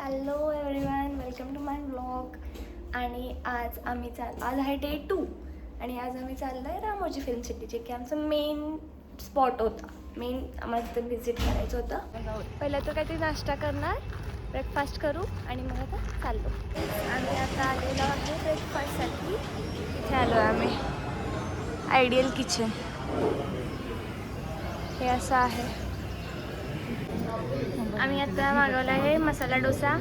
Hello everyone, welcome to my blog. आणि आज आहे डे 2 आणि आज आम्ही चाललो आहे रामोजी फिल्म सिटी, जे की आमचं मेन स्पॉट होता. आम्हाला तिथं व्हिजिट करायचं होतं. पहिलं तर काहीतरी नाश्ता करणार, ब्रेकफास्ट करू आणि मग आता चाललो. आम्ही आता आलेलो आहे ब्रेकफास्टसाठी. इथे आलो आहे आम्ही, आयडियल किचन. हे असं आहे. आम्ही आता मागवलं आहे मसाला डोसा,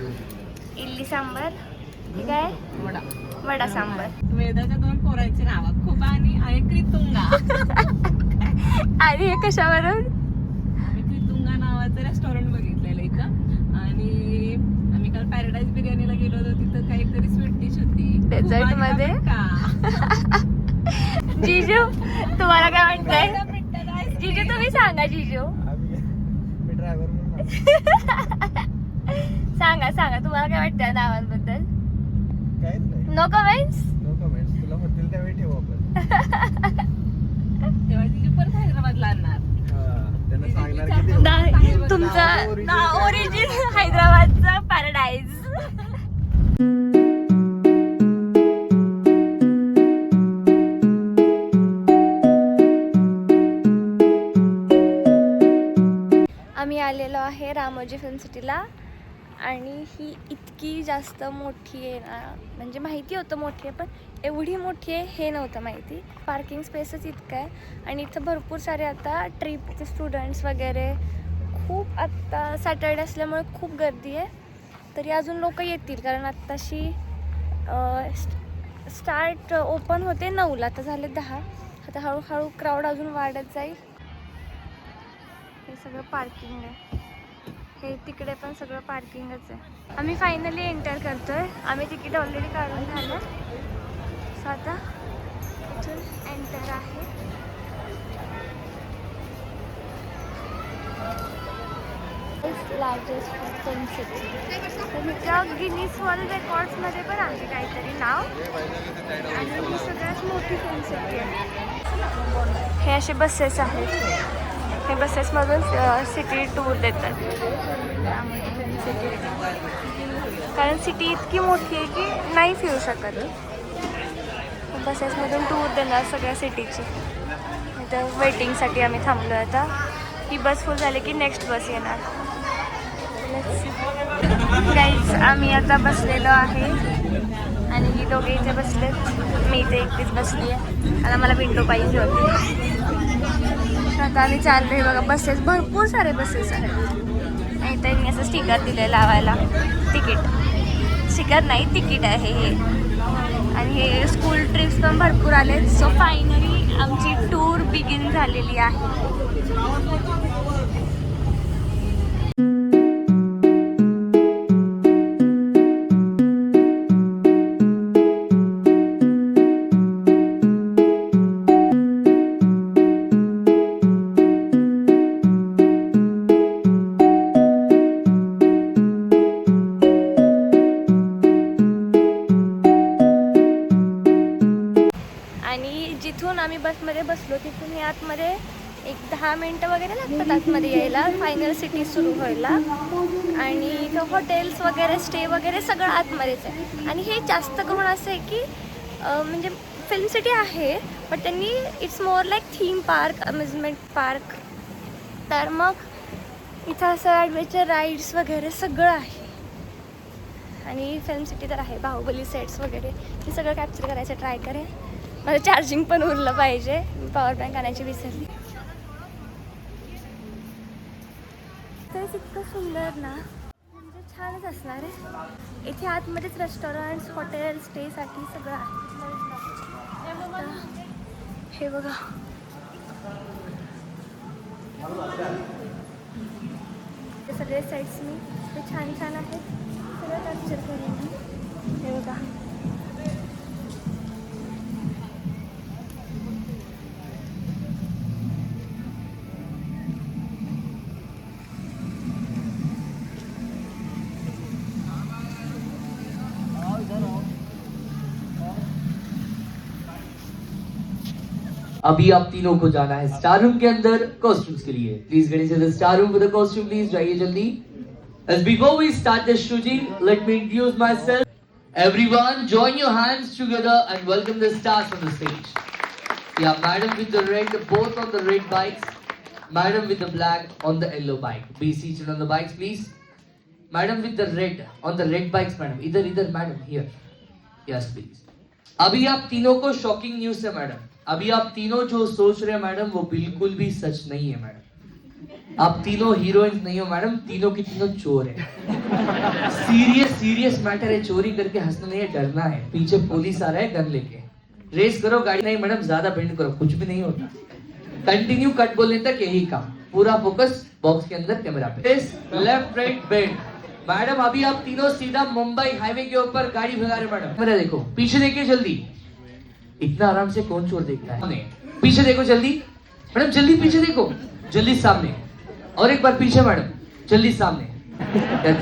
इडली सांबर, ठीक आहे, वडा सांबर. वेदाच्या 2 पोरांची नावं खुबा आणि क्रितुंगा. आणि हे कशावरून? आम्ही क्रितुंगा नावाचं रेस्टॉरंट बघितलेलं इथं आणि आम्ही काल पॅराडाईज बिर्याणीला गेलो होतो. तिथं काहीतरी स्वीट डिश होती डेझर्ट मध्ये. जीजू तुम्हाला काय म्हणताय? जीजू तुम्ही सांगा. जीजू सांगा तुम्हाला काय वाटतं नावांबद्दल? No comments. तुला होतील त्यावेळी ठेवू आपण. तेव्हा तिची परत हैदराबादला आणणार. त्यांना सांगणार की तुमचं ओरिजिन हैदराबादचं पॅराडाईज. आम्ही आलेलो आहे रामोजी फिल्म सिटीला आणि ही इतकी जास्त मोठी आहे ना, म्हणजे माहिती होतं मोठी आहे, पण एवढी मोठी आहे हे नव्हतं माहिती. पार्किंग स्पेसच इतकं आहे आणि इथं भरपूर सारे आता ट्रिपचे स्टुडंट्स वगैरे खूप, आत्ता सॅटर्डे असल्यामुळे खूप गर्दी आहे. तरी अजून लोक येतील, कारण आत्ताशी स्टार्ट ओपन होते 9ला, तर झाले 10. आता हळूहळू क्राऊड अजून वाढत जाईल. हे सगळं पार्किंग आहे, हे तिकडे पण सगळं पार्किंगच आहे. आम्ही फायनली एंटर करतोय. आम्ही तिकीट ऑलरेडी काढून झालं, सो आता इथून एंटर आहे. Largest film city. तर इथं गिनीज वर्ल्ड रेकॉर्ड्समध्ये पण आहे काहीतरी नाव, आणि ही सगळ्यात मोठी फिल्म सिटी आहे. हे असे बसेस आहेत, हे बसेसमधून सिटी टूर देतात. कारण सिटी इतकी मोठी आहे की नाही फिरू शकत. बसेसमधून टूर देणार सगळ्या सिटीची. इथं वेटिंगसाठी आम्ही थांबलो. आता ही बस फुल झाली की नेक्स्ट बस येणार. गाईज, आम्ही आता बसलेलो आहे आणि ही दोघे इथे बसलेत, मी इथे एकटीच बसली आहे. आता मला विंडो पाहिजे होती. आता आम्ही चाललो आहे बघा. बसेस, भरपूर सारे बसेस आहेत. आणि त्यांनी असं स्टिकर दिलं लावायला. स्टिकर नाही, तिकीट आहे हे. आणि हे स्कूल ट्रिप्स पण भरपूर आले. सो फायनली आमची टूर बिगिन झालेली आहे. जिथून आम्ही बसमध्ये बसलो तिथून हे आतमध्ये एक 10 मिनटं वगैरे लागतात आतमध्ये यायला, फायनल सिटी सुरू व्हायला. आणि इथं हॉटेल्स वगैरे, स्टे वगैरे सगळं आतमध्येच आहे. आणि हे जास्त करून असं आहे की म्हणजे फिल्म सिटी आहे, पण त्यांनी it's more like theme park, amusement park. तर मग इथं असं ॲडव्हेंचर राईड्स वगैरे सगळं आहे. आणि फिल्म सिटी तर आहे, बाहुबली सेट्स वगैरे हे सगळं कॅप्चर करायचं ट्राय करेन. माझं चार्जिंग पण उरलं पाहिजे, पॉवर बँक आणायची विसरली. तर इतकं सुंदर ना, म्हणजे छानच असणार आहे. इथे आतमध्येच रेस्टॉरंट्स, हॉटेल, स्टेसाठी सगळं आहे. हे बघा, ते सगळे साईट्स मी ते छान छान आहेत, सगळं कॅप्चर करेन. हे बघा, अभी आप तीनों को जाना है स्टार रूम के अंदर कॉस्ट्यूम्स के लिए. Please get into the star room विद द कॉस्ट्यूम प्लीज. जाइए जल्दी. As before we start the shooting, let me introduce myself. Everyone, join your hands together and welcome the stars on the stage. Yeah, madam with the red, both on the red bikes. Madam with the black on the yellow bike. Be seated on the bikes, please. Madam with the red on the red bikes, madam. Idhar, madam, here. Yes, please. अभी आप तीनों को shocking news है madam. अभी आप तीनों जो सोच रहे हैं मैडम वो बिल्कुल भी सच नहीं है मैडम. आप तीनों हीरोइंस नहीं हो मैडम, तीनों की तीनों चोर है. सीरियस मैटर है, चोरी करके हंसना नहीं है, डरना है. पीछे पुलिस आ रहा है गन लेके. रेस करो गाड़ी नहीं मैडम, ज्यादा बेंड करो, कुछ भी नहीं होता. कंटिन्यू कट बोलने तक यही काम. पूरा फोकस बॉक्स के अंदर कैमरा पे. Left right bend. मैडम अभी आप तीनों सीधा मुंबई हाईवे के ऊपर गाड़ी भगा रहे मैडम. मेरा देखो, पीछे देखिए जल्दी. इतना आराम से कौन चोर देखता है. पीछे देखो जल्दी मैडम, जल्दी पीछे देखो, जल्दी सामने. और एक बार पीछे मैडम, जल्दी सामने.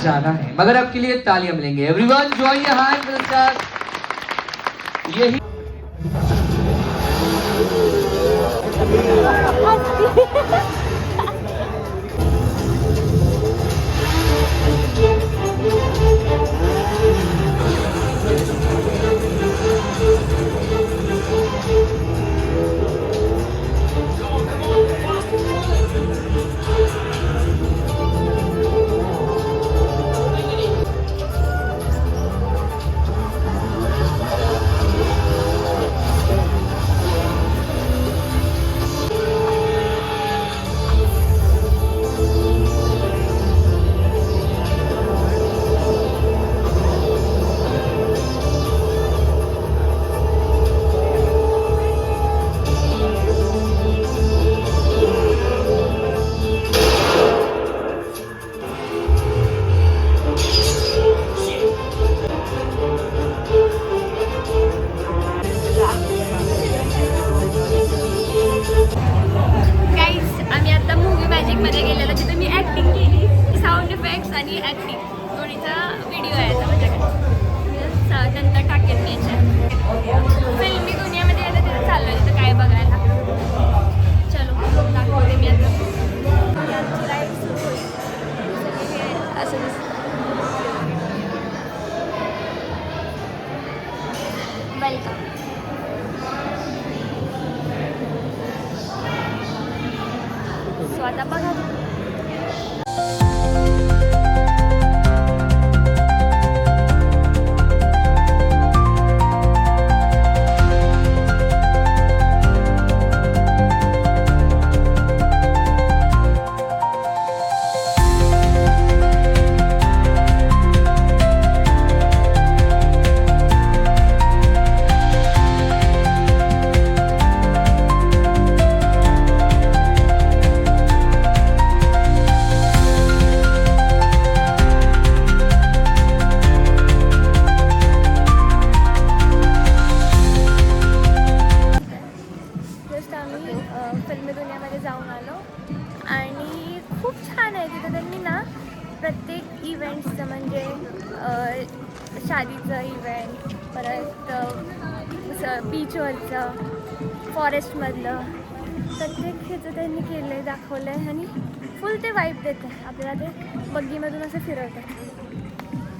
जाना है मगर आपके लिए तालियां मिलेंगे. Everyone join your hand for the star. यही मध्ये गेलेला तिथे मी ऍक्टिंग केली. साऊंड इफेक्ट्स आणि ऍक्टिंग दोन्हीचा व्हिडिओ आहे आता माझ्याकडे. नंतर टाकेन मी याच्यात. फिल्मी दुनियामध्ये यायला तिथे चाललोय, तिथं काय बघायला. चलो दाखवते मी आता. आमची राईड सुरू होईल. असं वेलकम. सो आता बघा. फिल्मी दुनियामध्ये जाऊन आलो आणि खूप छान आहे. तिथं त्यांनी ना प्रत्येक इव्हेंट्सचं म्हणजे शादीचं इव्हेंट, परत बीचवरचं, फॉरेस्टमधलं प्रत्येक ह्याचं त्यांनी केलं आहे, दाखवलं आहे आणि फुल ते वाईब देते आपल्याला. ते बग्गीमधून असं फिरवतात.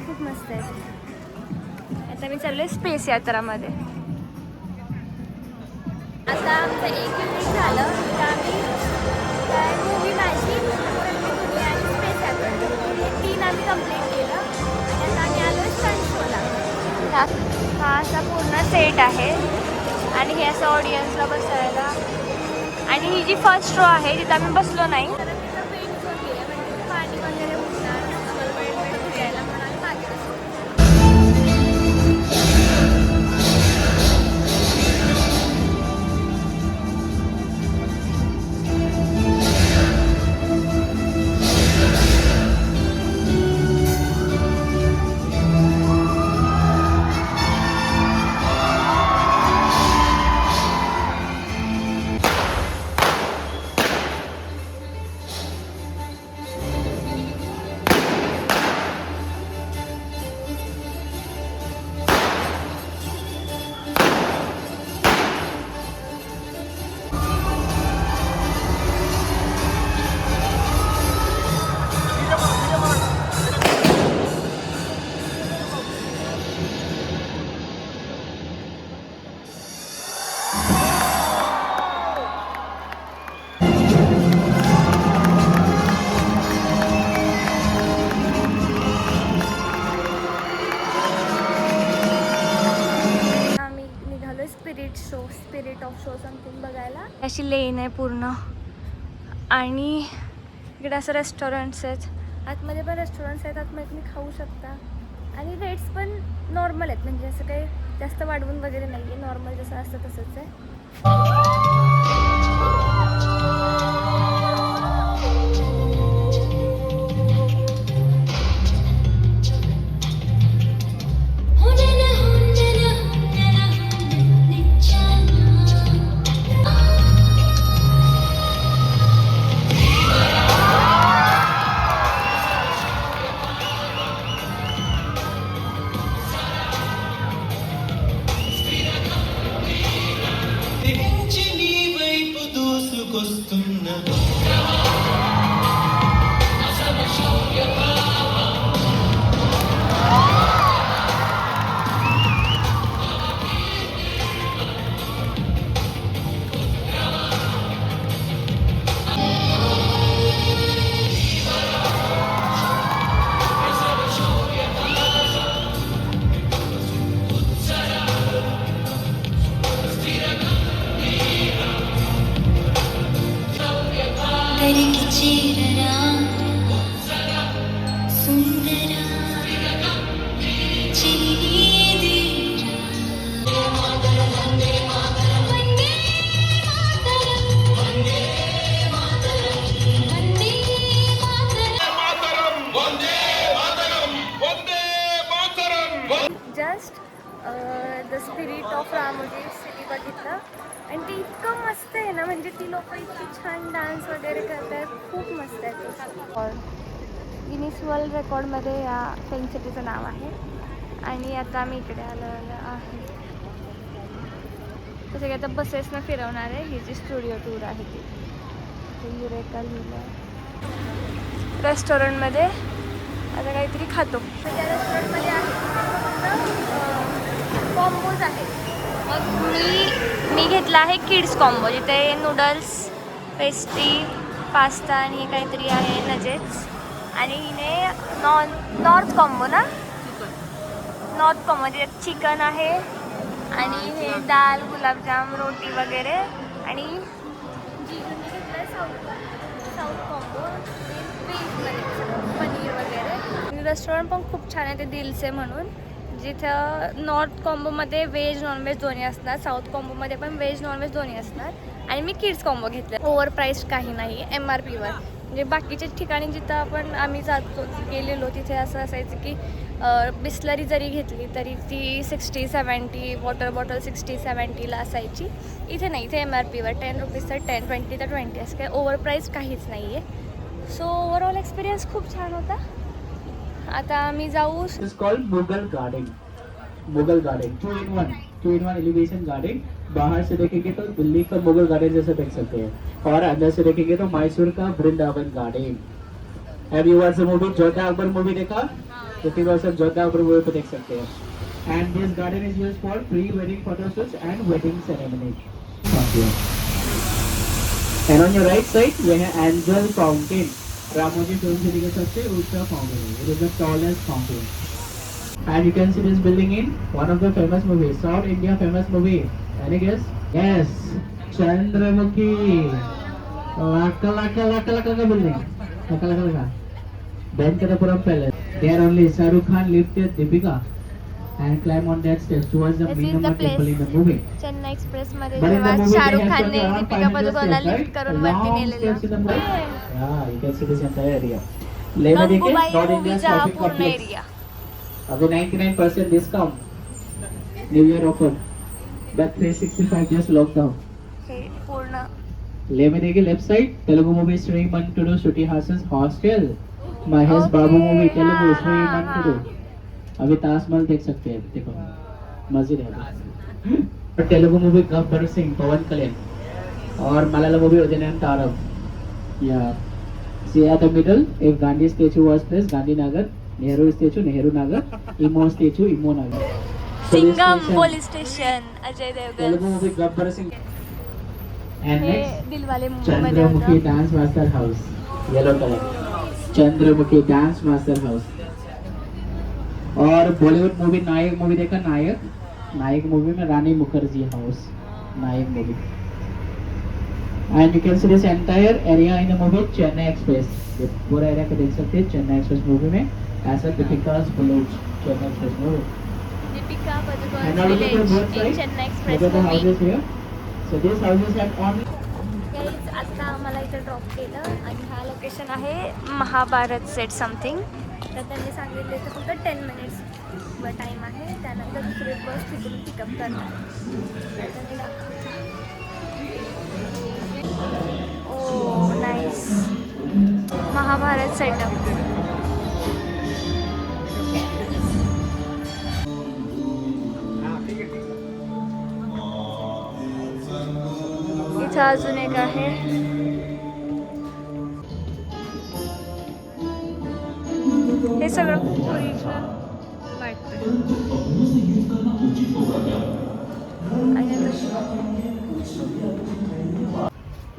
खूप मस्त आहे. आता मी चाललो आहे स्पेस यात्रामध्ये. आता आमचं एक युनिट झालं तर आम्ही मूवी मॅजिक, फिल्मी दुनिया आणि स्पेस यात्रा हे 3 आम्ही कंप्लीट केलं. आणि आता आम्ही आलो स्टंट शोला. हा असा पूर्ण सेट आहे आणि हे असं ऑडियन्सला बसायला. आणि ही जी फर्स्ट रो आहे तिथं आम्ही बसलो नाही, तर तिथं वेट करून म्हणजे पाणी वगैरे उठणार आम्हाला वेळ फिरायला म्हणून आम्ही मागे बसलो. ऑफ शो समथिंग बघायला. अशी लेन आहे पूर्ण आणि इकडे असं रेस्टॉरंट्स आहेत. आतमध्ये पण रेस्टॉरंट्स आहेत, आतमध्ये तुम्ही खाऊ शकता आणि रेट्स पण नॉर्मल आहेत, म्हणजे असं काही जास्त वाढवून वगैरे नाही आहे, नॉर्मल जसं असतं तसंच आहे. Just the spirit of Ramoji city बघितलं आणि ते इतकं मस्त आहे ना, म्हणजे ती लोक इतकी छान डान्स वगैरे करतात, खूप मस्त आहे. गिनीस वर्ल्ड रेकॉर्डमध्ये या फिल्म सिटीचं नाव आहे आणि आता आम्ही इकडे आलेलो आहे. तसं की आता बसेसनं फिरवणार आहे. ही जी स्टुडिओ टूर आहे ती युरेका लिहिलं रेस्टॉरंटमध्ये. आता काहीतरी खातो. त्या रेस्टॉरंटमध्ये आहे कॉम्बोज आहेत. मग मी घेतला आहे किड्स कॉम्बो, जिथे नूडल्स, पेस्ट्री, पास्ता आणि काहीतरी आहे नजेट्स. आणि हिने नॉर्थ कॉम्बो ना, नॉर्थ कॉम्बो ज्याच्यात चिकन आहे आणि हे दाल, गुलाबजाम, रोटी वगैरे. आणि जीजूने घेतलं आहे साऊथ कॉम्बो, व्हेजमध्ये पनीर वगैरे. रेस्टॉरंट पण खूप छान आहे ते दिलसे म्हणून, जिथं नॉर्थ कॉम्बोमध्ये व्हेज नॉनव्हेज दोन्ही असणार, साऊथ कॉम्बोमध्ये पण व्हेज नॉनव्हेज दोन्ही असणार. आणि मी किड्स कॉम्बो घेतलं. ओव्हर प्राईस काही नाही, MRPवर. म्हणजे बाकीच्या ठिकाणी जिथं आम्ही जातो गेलेलो तिथे असं असायचं की बिस्लरी जरी घेतली तरी ती 60-70, वॉटर बॉटल 60-70ला असायची. इथे नाही, इथे MRPवर 10 रुपीज तर 10, 20 तर 20, असं काही ओव्हर प्राईस काहीच नाही आहे. सो ओव्हरऑल एक्सपिरियन्स खूप छान होता. आता आम्ही जाऊ. It's called Mughal Garden. Mughal garden 2-in-1 elevation garden. बाहर से देखेंगे तो दिल्ली का मुगल गार्डन जैसे देख सकते हैं और अंदर से देखेंगे तो मैसूर का Vrindavan garden. Have you watched the movie Jodha Akbar movie देखा? तो फिर वैसे जोधा अकबर मूवी को देख सकते हैं. And this garden is used for pre-wedding photo shoots and wedding ceremony. And on your right side we have Angel Fountain. Ramoji film city के सबसे ऊंचा फाउंटेन है. It is the tallest fountain. And you can see this building in one of the famous movies, South India famous movie. Any guess? Yes, Chandramukhi. Laka building. Laka. Then Kadapuram Palace. There only Shahrukh Khan lifted Deepika and climb on that stairs towards the This is the Meenamma temple in the movie. Chennai एक्सप्रेसमध्ये But in the जेव्हा movie Shahrukh they have खानने got around Deepika 500 पदुकोणला steps, lift right? करून वरती Long नेलेलं. steps in the movie. Yeah, you can see this entire area. Leh में देखिए Gangubai North India मूवीचा shopping पूर्ण complex. Area. Of the 99% discount. New Year offer. But 365 just lockdown. हे पूर्ण ले में देखिए left side Telugu movie Srimanthudu Shruti Haasan's hostel. Mahesh Okay, Babu movie Telugu हाँ, श्री हाँ, मंटुडू. अभी ताजमहल देख सकते हैं. देखो मस्जिद है. और तेलुगु मूवी गब्बर सिंह पवन कल्याण और मलयालम मूवी उदयन तारम. या see at the middle if Gandhi statue was placed Gandhi Nagar, Nehru statue Nehru Nagar, Imo statue Imo Nagar. Singham police station Ajay Telugu Devgan. Movie Gabbar Singh. And हे next दिलवाले मूवीमध्ये चंद्रमुखी होतं. Dance master house yellow colour. Chandramukhi dance master house. और Bollywood movie Nayak movie देखा Nayak movie में Rani Mukherjee house. Night movie. And you can see this entire area in the movie Chennai Express. ये पूरा area को देख सकते हैं चेन्नई एक्सप्रेस मूवी में. ऐसा दीपिका's village Chennai express movie. Deepika And Padukone now look at the village both in sides. Chennai Look express at the movie. houses here. So these houses have only. Guys आता आम्हाला इथं ड्रॉप केलं आणि हा लोकेशन आहे महाभारत सेट समथिंग. तर त्यांनी सांगितले तर फक्त 10 मिनिट्स टाईम आहे. त्यानंतर दुसरी बस तिथून पिकअप करणार. त्यांनी दाखवलं. Oh nice. महाभारत सेटअप. इथं अजून एक आहे. हे सगळं खूप ओरिजिनल वाटतं.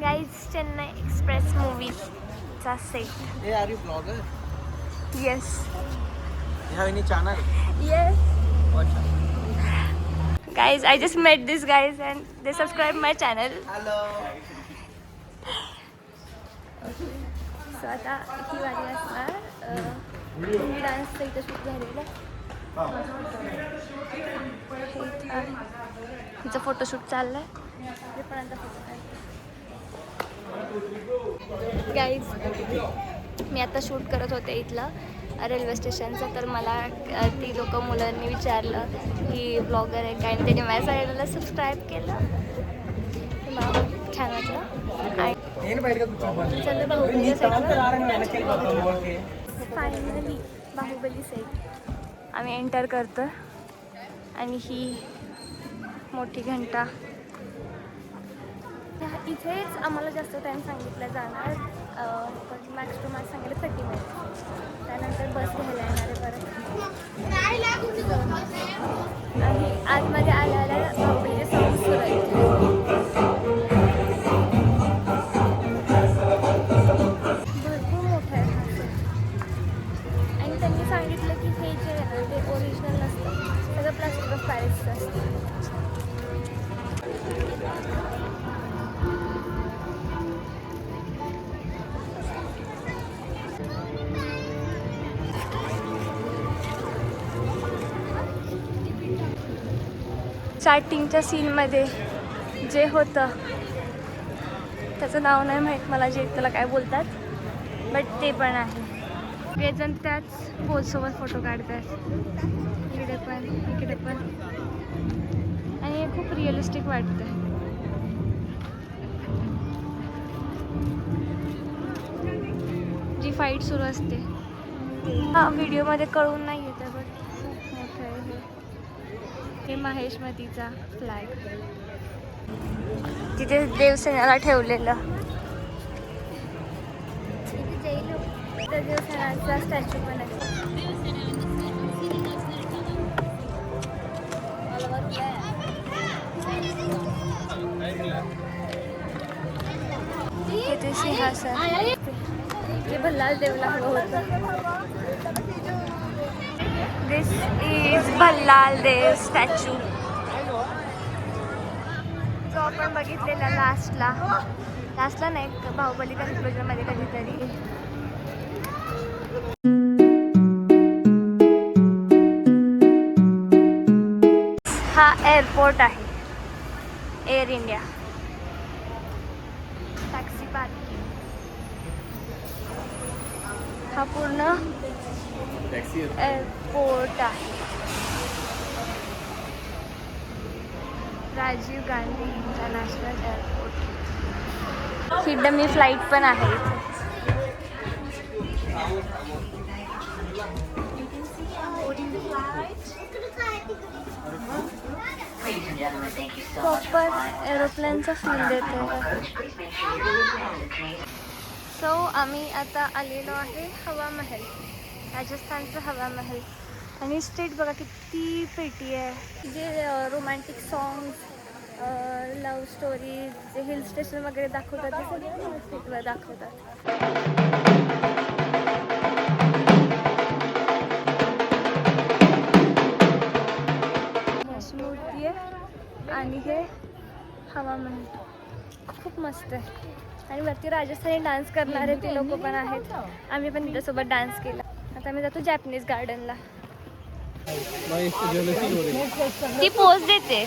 गाईज चेन्नई एक्सप्रेस मूवीचा set. Hey, are you blogger? Yes You have any channel? Yes. What channel? Guys, I just met these guys and they subscribe my channel. Hello. So आता ही वाली असणार. हिंदी डान्सचं इथं शूट झालेलं. हिचं फोटोशूट चाललंय. गाईज मी आता शूट करत होते इथलं रेल्वे स्टेशनचं. तर मला ती लोकं मुलांनी विचारलं की ब्लॉगर आहे काय, आणि त्यांनी माझ्या चॅनलला सबस्क्राईब केलं. मला खूप छान वाटलं. आणि चला बाहुबली फायनली बाहुबली सेट आम्ही एंटर करतो. आणि ही मोठी घंटा. इथेच आम्हाला जास्त टाईम सांगितला जाणार. पण मॅक्स टू मॅक्स सांगितलं 30 मिनिट्स. त्यानंतर बस घ्यायला येणार आहे परत. आणि आतमध्ये आल्याला बाहुबलीचे सॉंग सुरू आहेत. भरपूर मोठं आहे हा set. आणि त्यांनी सांगितलं की हे जे आहे ना ते ओरिजिनल नसतं, सगळं प्लास्टिक ऑफ पॅरिसचं असतं. स्टार्टिंगच्या सीनमध्ये जे होतं त्याचं नाव नाही माहीत मला, जे त्याला काय बोलतात, बट ते पण आहे. सगळेजण त्याच पोलसोबत फोटो काढतात. इकडे पण इकडे पण. आणि हे खूप रिअलिस्टिक वाटतं. जी फाईट सुरू असते हा व्हिडिओमध्ये कळून नाही येतं, बट खूप मोठं आहे हे महेशमतीचा फ्लॅग. तिथे देवसेनेला ठेवलेलं. तर देवसेनाचा स्टॅच्यू पण आहे. इथे सिंहासन. ते भल्लाल देवला हवं होतं. दिस इज भल्लाल देव स्टॅच्यू जो आपण बघितलेला लास्टला नाही, बाहुबली कन्क्लुजनमध्ये कधीतरी. हा एअरपोर्ट आहे, एअर इंडिया. Taxi parking. हा पूर्ण एअरपोर्ट आहे. Rajiv Gandhi international airport. ही डमी फ्लाईट पण आहे इथे. प्रॉपर एरोप्लेनचा फील देते. सो आम्ही आता आलेलो आहे हवा महल, राजस्थानचं हवा महल. आणि स्ट्रीट बघा किती पेटी आहे. जे रोमॅन्टिक सॉंग्स, लव्ह स्टोरीज, जे हिल स्टेशन वगैरे दाखवतात ते सगळे स्ट्रीटवर दाखवतात. मूर्ती आहे. आणि हे हवामान खूप मस्त आहे. आणि वरती राजस्थानी डान्स करणारे ते लोक पण आहेत. आम्ही पण तिच्यासोबत डान्स केला. आता आम्ही जातो जॅपनीज गार्डनला. ती पोज देते.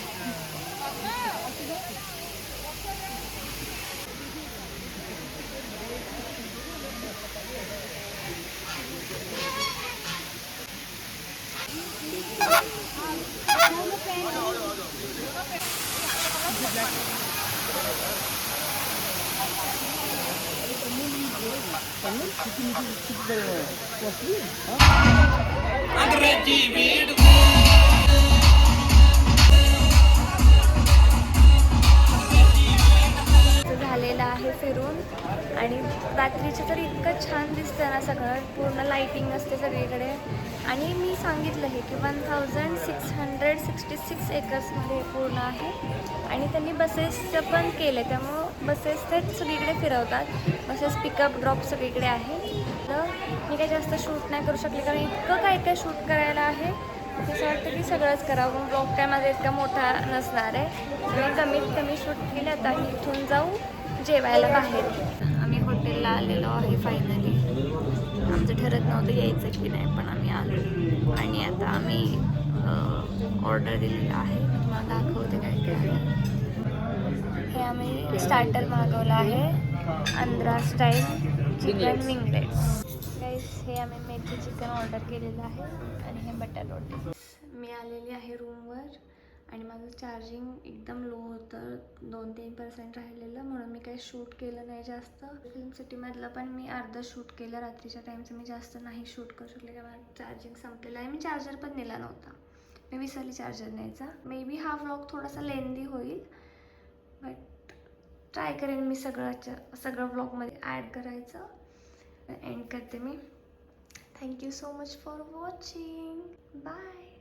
झालेलं आहे फिरून. आणि रात्रीचं तर इतकं छान दिसतं ना सगळं. पूर्ण लाईटिंग असते सगळीकडे. आणि मी सांगितलं हे की 1666 एकर्समध्ये पूर्ण आहे. आणि त्यांनी बसेसचं पण केलं आहे, त्यामुळं बसेस ते सगळीकडे फिरवतात. बसेस पिकअप ड्रॉप सगळीकडे आहे. तर मी काही जास्त शूट नाही करू शकले कारण इतकं काय काय शूट करायला आहे. असं वाटतं की सगळंच करावं. ब्लॉग काय माझा इतका मोठा नसणार आहे. सगळं कमीत कमी शूट केलं. आता इथून जाऊ जेवायला बाहेर. आम्ही हॉटेलला आलेलो आहे फायनली. आमचं ठरत नव्हतं यायचं की नाही, पण आम्ही आलो. आणि आता आम्ही ऑर्डर दिलेलं आहे. तुम्हाला दाखवते काय काय आहे. हे आम्ही स्टार्टर मागवलं आहे. Andhra style chicken winglets. Guys हे आम्ही मेथी चिकन ऑर्डर केलेलं आहे. आणि हे बटर रोटी. मी आलेली आहे रूमवर. आणि माझं चार्जिंग एकदम लो होतं. 2-3% राहिलेलं, म्हणून मी काही शूट केलं नाही जास्त. फिल्म सिटीमधलं पण मी अर्धं शूट केलं. रात्रीच्या टाईमचं मी जास्त नाही शूट करू शकले कारण माझं चार्जिंग संपलेलं आहे. मी चार्जर पण नेला नव्हता. मी विसरली चार्जर न्यायचा. मे बी हा व्लॉग थोडासा लेंदी होईल, बट ट्राय करेन मी सगळं व्लॉगमध्ये ॲड करायचं. एंड करते मी. Thank you so much for watching. Bye.